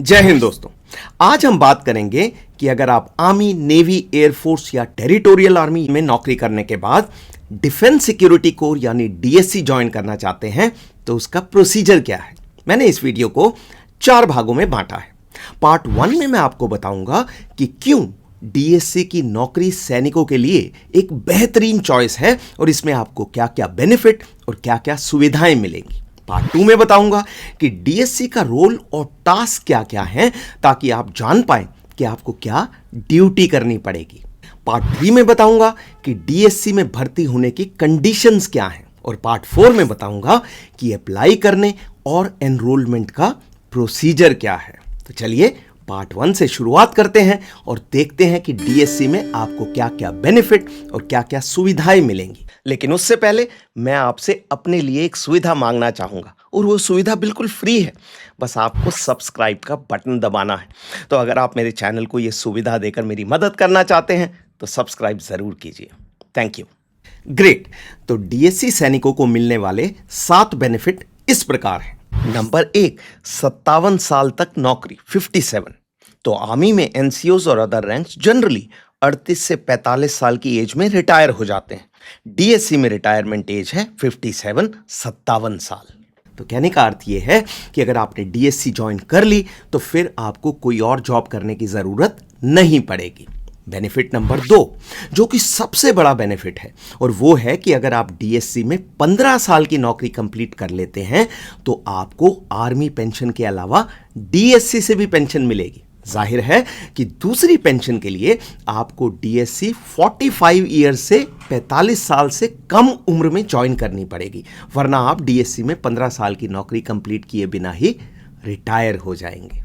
जय हिंद दोस्तों। आज हम बात करेंगे कि अगर आप आर्मी, नेवी, एयरफोर्स या टेरिटोरियल आर्मी में नौकरी करने के बाद डिफेंस सिक्योरिटी कोर यानी डीएससी ज्वाइन करना चाहते हैं तो उसका प्रोसीजर क्या है। मैंने इस वीडियो को 4 भागों में बांटा है। पार्ट 1 में मैं आपको बताऊंगा कि क्यों डीएससी की नौकरी सैनिकों के लिए एक बेहतरीन चॉइस है और इसमें आपको क्या क्या बेनिफिट और क्या क्या सुविधाएं मिलेंगी। पार्ट 2 में बताऊंगा कि डीएससी का रोल और टास्क क्या क्या हैं ताकि आप जान पाएं कि आपको क्या ड्यूटी करनी पड़ेगी। पार्ट 3 में बताऊंगा कि डीएससी में भर्ती होने की कंडीशंस क्या हैं और पार्ट 4 में बताऊंगा कि अप्लाई करने और एनरोलमेंट का प्रोसीजर क्या है। तो चलिए पार्ट 1 से शुरुआत करते हैं और देखते हैं कि डीएससी में आपको क्या क्या बेनिफिट और क्या क्या सुविधाएं मिलेंगी। लेकिन उससे पहले मैं आपसे अपने लिए एक सुविधा मांगना चाहूंगा और वो सुविधा बिल्कुल फ्री है। बस आपको सब्सक्राइब का बटन दबाना है। तो अगर आप मेरे चैनल को ये सुविधा देकर मेरी मदद करना चाहते हैं तो सब्सक्राइब जरूर कीजिए। Thank you. ग्रेट। तो डीएससी सैनिकों को मिलने वाले 7 बेनिफिट इस प्रकार हैं। नंबर 1, 57 साल तक नौकरी 57। तो आर्मी में एनसीओज और अदर रैंक्स जनरली 38 से 45 साल की एज में रिटायर हो जाते हैं। डीएससी में रिटायरमेंट एज है 57 साल। तो कहने का अर्थ यह है कि अगर आपने डीएससी ज्वाइन कर ली तो फिर आपको कोई और जॉब करने की जरूरत नहीं पड़ेगी। बेनिफिट नंबर 2, जो कि सबसे बड़ा बेनिफिट है, और वो है कि अगर आप डीएससी में 15 साल की नौकरी कंप्लीट कर लेते हैं तो आपको आर्मी पेंशन के अलावा डीएससी से भी पेंशन मिलेगी। जाहिर है कि दूसरी पेंशन के लिए आपको डीएससी 45 ईयर से 45 साल से कम उम्र में ज्वाइन करनी पड़ेगी, वरना आप डीएससी में 15 साल की नौकरी कंप्लीट किए बिना ही रिटायर हो जाएंगे।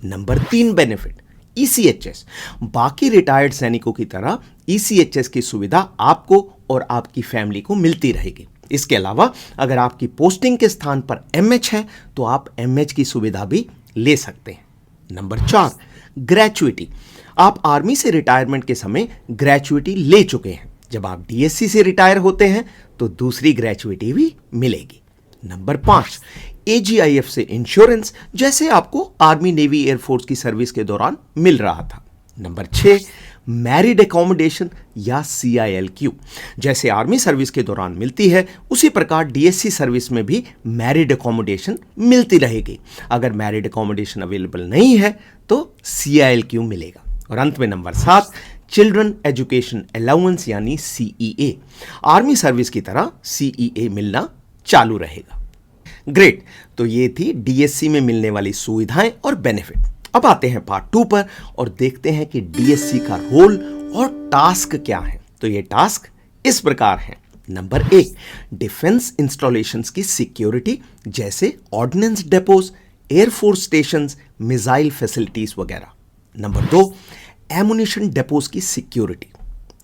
Number 3 benefit, ECHS. बाकी रिटायर्ड सैनिकों की तरह ईसीएचएस की सुविधा आपको और आपकी फैमिली को मिलती रहेगी। इसके अलावा अगर आपकी पोस्टिंग के स्थान पर एमएच है तो आप एमएच की सुविधा भी ले सकते हैं। Number 4, gratuity. आप आर्मी से रिटायरमेंट के समय ग्रेचुइटी ले चुके हैं। जब आप डीएससी से रिटायर होते हैं तो दूसरी ग्रेचुइटी भी मिलेगी। नंबर 5, एजीआईएफ से इंश्योरेंस, जैसे आपको आर्मी, नेवी, एयरफोर्स की सर्विस के दौरान मिल रहा था। नंबर 6, मैरिड एकोमोडेशन या CILQ, जैसे आर्मी सर्विस के दौरान मिलती है उसी प्रकार डीएससी सर्विस में भी मैरिड एकोमोडेशन मिलती रहेगी। अगर मैरिड एकोमोडेशन अवेलेबल नहीं है तो CILQ मिलेगा। और अंत में नंबर 7, चिल्ड्रन एजुकेशन अलाउंस यानी CEA। आर्मी सर्विस की तरह CEA मिलना चालू रहेगा। ग्रेट। तो ये थी डीएससी में मिलने वाली सुविधाएं और बेनिफिट। अब आते हैं पार्ट 2 पर और देखते हैं कि डीएससी का रोल और टास्क क्या है। तो ये टास्क इस प्रकार हैं। नंबर 1, डिफेंस इंस्टॉलेशंस की सिक्योरिटी, जैसे ordnance depots, air force stations, missile facilities वगैरह। नंबर 2, एमुनिशन डेपोज की security.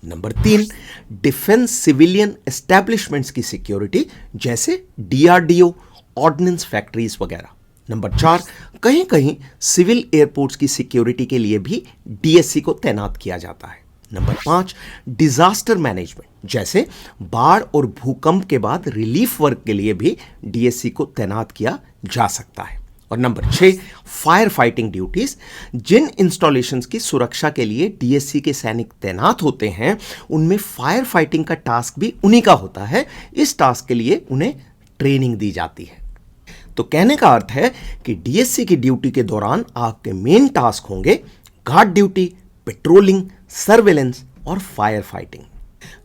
Number 3, defence civilian establishments की सिक्योरिटी, जैसे DRDO, ऑर्डिनेंस फैक्ट्रीज वगैरह। नंबर 4, कहीं कहीं सिविल एयरपोर्ट्स की सिक्योरिटी के लिए भी डीएससी को तैनात किया जाता है। नंबर 5, डिजास्टर मैनेजमेंट, जैसे बाढ़ और भूकंप के बाद रिलीफ वर्क के लिए भी डीएससी को तैनात किया जा सकता है। और नंबर 6, फायर फाइटिंग ड्यूटीज। जिन इंस्टॉलेशंस की सुरक्षा के लिए डीएससी के सैनिक तैनात होते हैं उनमें फायर फाइटिंग का टास्क भी उन्हीं का होता है। इस टास्क के लिए उन्हें ट्रेनिंग दी जाती है। तो कहने का अर्थ है कि डीएससी की ड्यूटी के दौरान आपके मेन टास्क होंगे गार्ड ड्यूटी, पेट्रोलिंग, सर्वेलेंस और फायर फाइटिंग।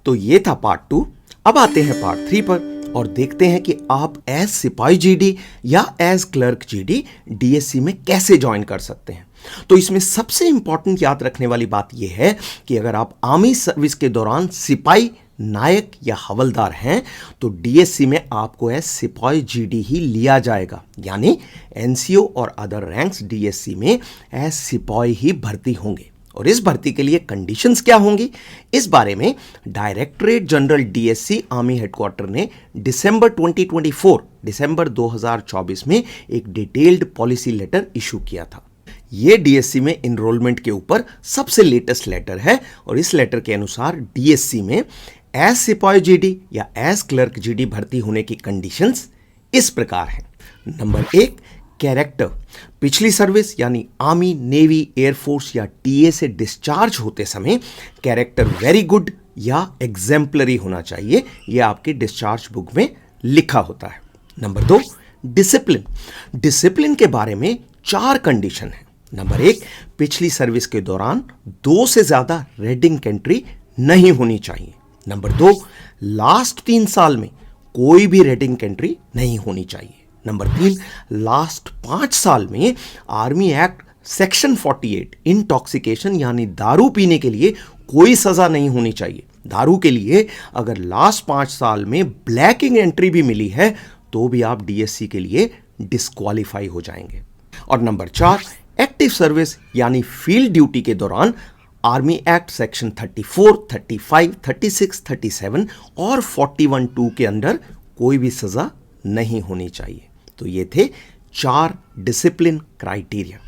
तो ये था पार्ट 2। अब आते हैं पार्ट 3 पर और देखते हैं कि आप एज सिपाही जीडी या एज क्लर्क जीडी डीएससी में कैसे ज्वाइन कर सकते हैं। तो इसमें सबसे इंपॉर्टेंट याद रखने वाली बात यह है कि अगर आप आर्मी सर्विस के दौरान सिपाही, नायक या हवलदार हैं तो डीएससी में आपको एज सिपाही जीडी ही लिया जाएगा, यानी एनसीओ और अदर रैंक्स डीएससी में एज सिपाही ही भर्ती होंगे। और इस भर्ती के लिए कंडीशंस क्या होंगी, इस बारे में directorate general DSC army headquarter ने दिसंबर 2024 में एक डिटेल्ड पॉलिसी लेटर इशू किया था। ये डीएससी में इनरोलमेंट के ऊपर सबसे लेटेस्ट लेटर है और इस लेटर के अनुसार डीएससी में एज सिपाही जीडी या एज क्लर्क जीडी भर्ती होने की कंडीशंस इस प्रकार हैं। नंबर 1, कैरेक्टर, पिछली सर्विस यानी आर्मी, नेवी, एयरफोर्स या टीए से डिस्चार्ज होते समय कैरेक्टर वेरी गुड या एग्जेम्पलरी होना चाहिए, यह आपके डिस्चार्ज बुक में लिखा होता है। Number 2, discipline. डिसिप्लिन के बारे में 4 कंडीशन है। नंबर 1, पिछली सर्विस के दौरान 2 से ज्यादा रेड इंक एंट्री नहीं होनी चाहिए। नंबर 2, लास्ट 3 साल में कोई भी रेड इंक एंट्री नहीं होनी चाहिए। नंबर 3, लास्ट 5 साल में आर्मी एक्ट सेक्शन 48 इंटॉक्सिकेशन यानी दारू पीने के लिए कोई सजा नहीं होनी चाहिए। दारू के लिए अगर लास्ट 5 साल में ब्लैक इंक एंट्री भी मिली है तो भी आप डीएससी के लिए डिस्क्वालीफाई हो जाएंगे। और नंबर 4, एक्टिव सर्विस यानी फील्ड ड्यूटी के दौरान आर्मी एक्ट सेक्शन 34, 35, 36, 37 और 41(2) के अंदर कोई भी सजा नहीं होनी चाहिए। तो ये थे 4 डिसिप्लिन क्राइटेरिया।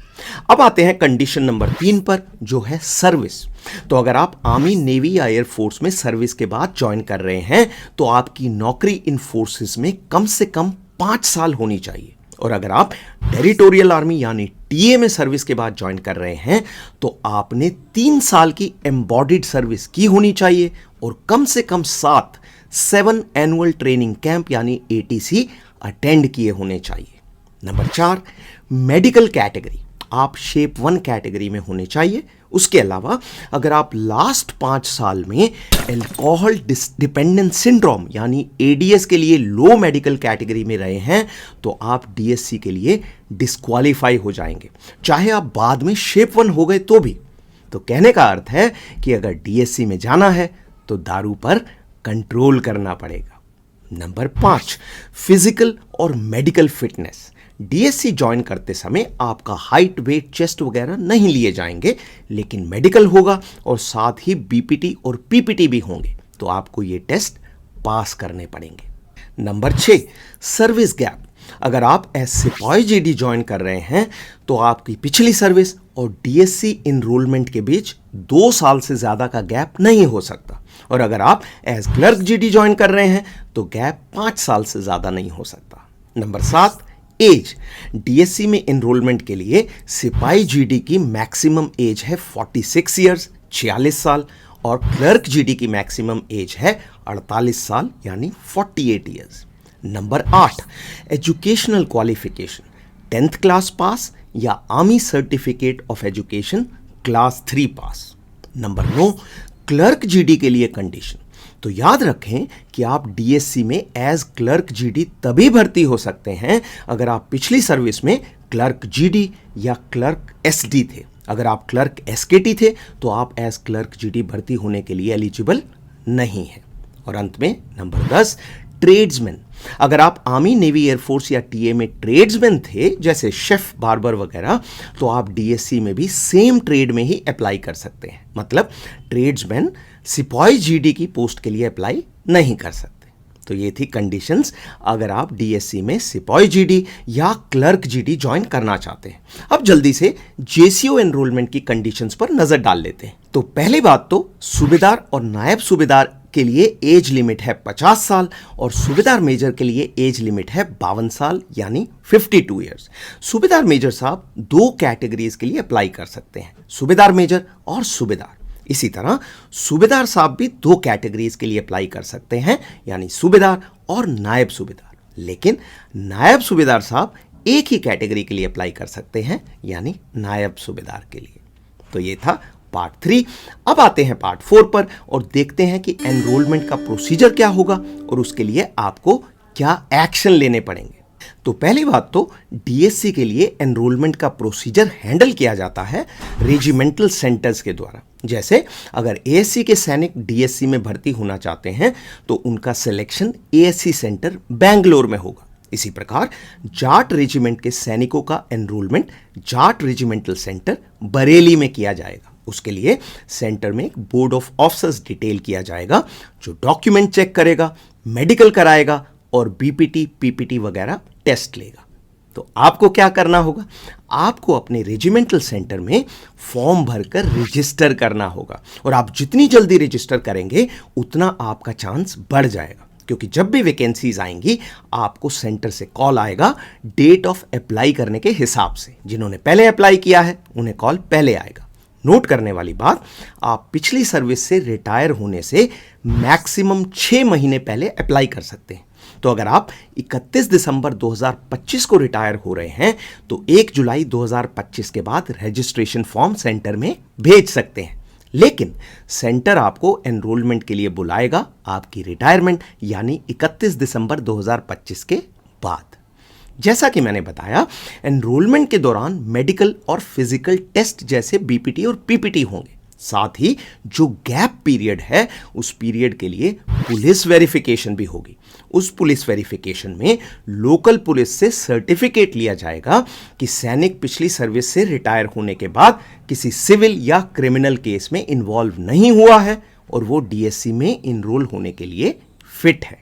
अब आते हैं कंडीशन नंबर 3 पर, जो है सर्विस। तो अगर आप आर्मी, नेवी या एयरफोर्स में सर्विस के बाद ज्वाइन कर रहे हैं तो आपकी नौकरी इन फोर्सेस में कम से कम 5 साल होनी चाहिए। और अगर आप टेरिटोरियल आर्मी यानी टीए में सर्विस के बाद ज्वाइन कर रहे हैं तो आपने 3 साल की एम्बॉडिड सर्विस की होनी चाहिए और कम से कम 7 एनुअल ट्रेनिंग कैंप यानी एटीसी अटेंड किए होने चाहिए। नंबर 4, मेडिकल कैटेगरी, आप शेप 1 कैटेगरी में होने चाहिए। उसके अलावा अगर आप लास्ट 5 साल में अल्कोहल डिपेंडेंस सिंड्रोम यानी एडीएस के लिए लो मेडिकल कैटेगरी में रहे हैं तो आप डीएससी के लिए डिस्क्वालीफाई हो जाएंगे, चाहे आप बाद में शेप 1 हो गए तो भी। तो कहने का अर्थ है कि अगर डीएससी में जाना है तो दारू पर कंट्रोल करना पड़ेगा। नंबर 5, फिजिकल और मेडिकल फिटनेस। डीएससी ज्वाइन करते समय आपका हाइट, वेट, चेस्ट वगैरह नहीं लिए जाएंगे, लेकिन मेडिकल होगा और साथ ही बीपीटी और पीपीटी भी होंगे, तो आपको ये टेस्ट पास करने पड़ेंगे। Number 6, service gap. अगर आप एज सिपाही जीडी ज्वाइन कर रहे हैं तो आपकी पिछली सर्विस और डीएससी इनरोलमेंट के बीच 2 साल से ज्यादा का गैप नहीं हो सकता। और अगर आप एज क्लर्क जीडी ज्वाइन कर रहे हैं तो गैप 5 साल से ज्यादा नहीं हो सकता। Number 7, age. डीएससी में एनरोलमेंट के लिए सिपाही जीडी की मैक्सिमम एज है 46 ईयर्स 46 साल और क्लर्क जीडी की मैक्सिमम एज है 48 साल यानी 48 years. Number 8, educational qualification, 10th class pass या army certificate of education class 3 pass. Number 9, clerk GD के लिए कंडीशन। तो याद रखें कि आप डीएससी में एज क्लर्क जीडी तभी भर्ती हो सकते हैं अगर आप पिछली सर्विस में क्लर्क जीडी या क्लर्क एसडी थे। अगर आप क्लर्क एसकेटी थे तो आप एज क्लर्क जीडी भर्ती होने के लिए एलिजिबल नहीं है। और अंत में नंबर 10, ट्रेड्समैन। अगर आप आर्मी, नेवी, एयरफोर्स या टीए में ट्रेड्समैन थे जैसे शेफ, बार्बर वगैरह, तो आप डीएससी में भी सेम ट्रेड में ही अप्लाई कर सकते हैं। मतलब ट्रेड्समैन सिपाही जीडी की पोस्ट के लिए अप्लाई नहीं कर सकते। तो ये थी कंडीशंस अगर आप डीएससी में सिपाही जीडी या क्लर्क जीडी ज्वाइन करना चाहते हैं। अब जल्दी से जेसीओ एनरोलमेंट की कंडीशंस पर नजर डाल लेते हैं। तो पहली बात तो सूबेदार और नायब सूबेदार के लिए एज लिमिट है 50 साल और सूबेदार मेजर के लिए एज लिमिट है 52 साल यानी 52 ईयर्स। सूबेदार मेजर साहब 2 कैटेगरीज के लिए अप्लाई कर सकते हैं, सूबेदार मेजर और सूबेदार। इसी तरह सूबेदार साहब भी 2 कैटेगरीज के लिए अप्लाई कर सकते हैं यानी सूबेदार और नायब सूबेदार। लेकिन नायब सूबेदार साहब एक ही कैटेगरी के लिए अप्लाई कर सकते हैं यानी नायब सूबेदार के लिए। तो ये था पार्ट 3। अब आते हैं पार्ट 4 पर और देखते हैं कि एनरोलमेंट का प्रोसीजर क्या होगा और उसके लिए आपको क्या एक्शन लेने पड़ेंगे। तो पहली बात तो डीएससी के लिए एनरोलमेंट का प्रोसीजर हैंडल किया जाता है रेजिमेंटल सेंटर्स के द्वारा। जैसे अगर एएससी के सैनिक डीएससी में भर्ती होना चाहते हैं तो उनका सिलेक्शन एएससी सेंटर बेंगलोर में होगा। इसी प्रकार जाट रेजिमेंट के सैनिकों का enrolment Jat regimental centre Bareilly में किया जाएगा। उसके लिए सेंटर में एक बोर्ड ऑफ ऑफिसर्स डिटेल किया जाएगा जो डॉक्यूमेंट चेक करेगा, मेडिकल कराएगा और बीपीटी, पीपीटी वगैरह टेस्ट लेगा। तो आपको क्या करना होगा, आपको अपने रेजिमेंटल सेंटर में फॉर्म भरकर रजिस्टर करना होगा और आप जितनी जल्दी रजिस्टर करेंगे उतना आपका चांस बढ़ जाएगा। क्योंकि जब भी वैकेंसीज आएंगी आपको सेंटर से कॉल आएगा डेट ऑफ अप्लाई करने के हिसाब से। जिन्होंने पहले अप्लाई किया है उन्हें कॉल पहले आएगा। नोट करने वाली बात, आप पिछली सर्विस से रिटायर होने से मैक्सिमम 6 महीने पहले अप्लाई कर सकते हैं। तो अगर आप 31 दिसंबर 2025 को रिटायर हो रहे हैं तो 1 जुलाई 2025 के बाद रजिस्ट्रेशन फॉर्म सेंटर में भेज सकते हैं। लेकिन सेंटर आपको एनरोलमेंट के लिए बुलाएगा आपकी रिटायरमेंट यानी 31 दिसंबर 2025 के बाद। जैसा कि मैंने बताया, एनरोलमेंट के दौरान मेडिकल और फिजिकल टेस्ट जैसे बीपीटी और पीपीटी होंगे। साथ ही जो गैप पीरियड है उस पीरियड के लिए पुलिस वेरिफिकेशन भी होगी। उस पुलिस वेरिफिकेशन में लोकल पुलिस से सर्टिफिकेट लिया जाएगा कि सैनिक पिछली सर्विस से रिटायर होने के बाद किसी सिविल या क्रिमिनल केस में इन्वॉल्व नहीं हुआ है और वो डीएससी में इनरोल होने के लिए फिट है।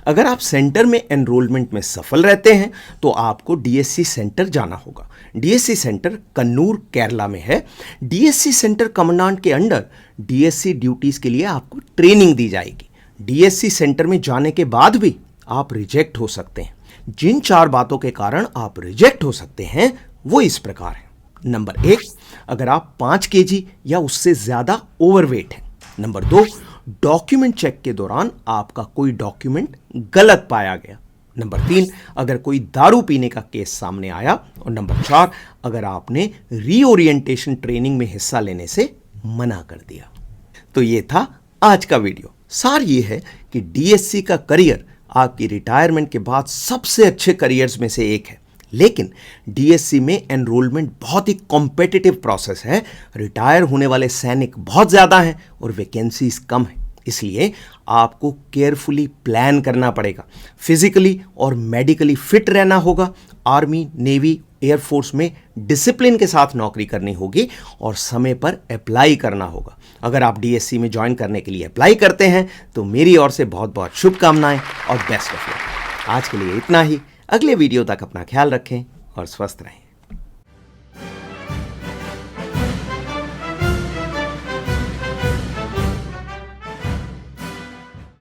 अगर आप सेंटर में एनरोलमेंट में सफल रहते हैं तो आपको डीएससी सेंटर जाना होगा। डीएससी सेंटर कन्नूर, केरला में है। डीएससी सेंटर कमांडेंट के अंडर डीएससी ड्यूटीज के लिए आपको ट्रेनिंग दी जाएगी। डीएससी सेंटर में जाने के बाद भी आप रिजेक्ट हो सकते हैं। जिन 4 बातों के कारण आप रिजेक्ट हो सकते हैं वो इस प्रकार है। नंबर 1, अगर आप 5 केजी या उससे ज्यादा ओवरवेट हैं। नंबर 2, डॉक्यूमेंट चेक के दौरान आपका कोई डॉक्यूमेंट गलत पाया गया। नंबर 3, अगर कोई दारू पीने का केस सामने आया। और नंबर 4, अगर आपने रीओरिएंटेशन ट्रेनिंग में हिस्सा लेने से मना कर दिया। तो ये था आज का वीडियो। सार ये है कि डीएससी का करियर आपकी रिटायरमेंट के बाद सबसे अच्छे करियर्स में से एक है। लेकिन डीएससी में एनरोलमेंट बहुत ही कॉम्पिटिटिव प्रोसेस है। रिटायर होने वाले सैनिक बहुत ज़्यादा हैं और वैकेंसीज कम है। इसलिए आपको केयरफुली प्लान करना पड़ेगा। फिजिकली और मेडिकली फिट रहना होगा। आर्मी, नेवी, एयरफोर्स में डिसिप्लिन के साथ नौकरी करनी होगी और समय पर अप्लाई करना होगा। अगर आप डीएससी में ज्वाइन करने के लिए अप्लाई करते हैं तो मेरी ओर से बहुत बहुत शुभकामनाएं और बेस्ट ऑफ लक। आज के लिए इतना ही। अगले वीडियो तक अपना ख्याल रखें और स्वस्थ रहें।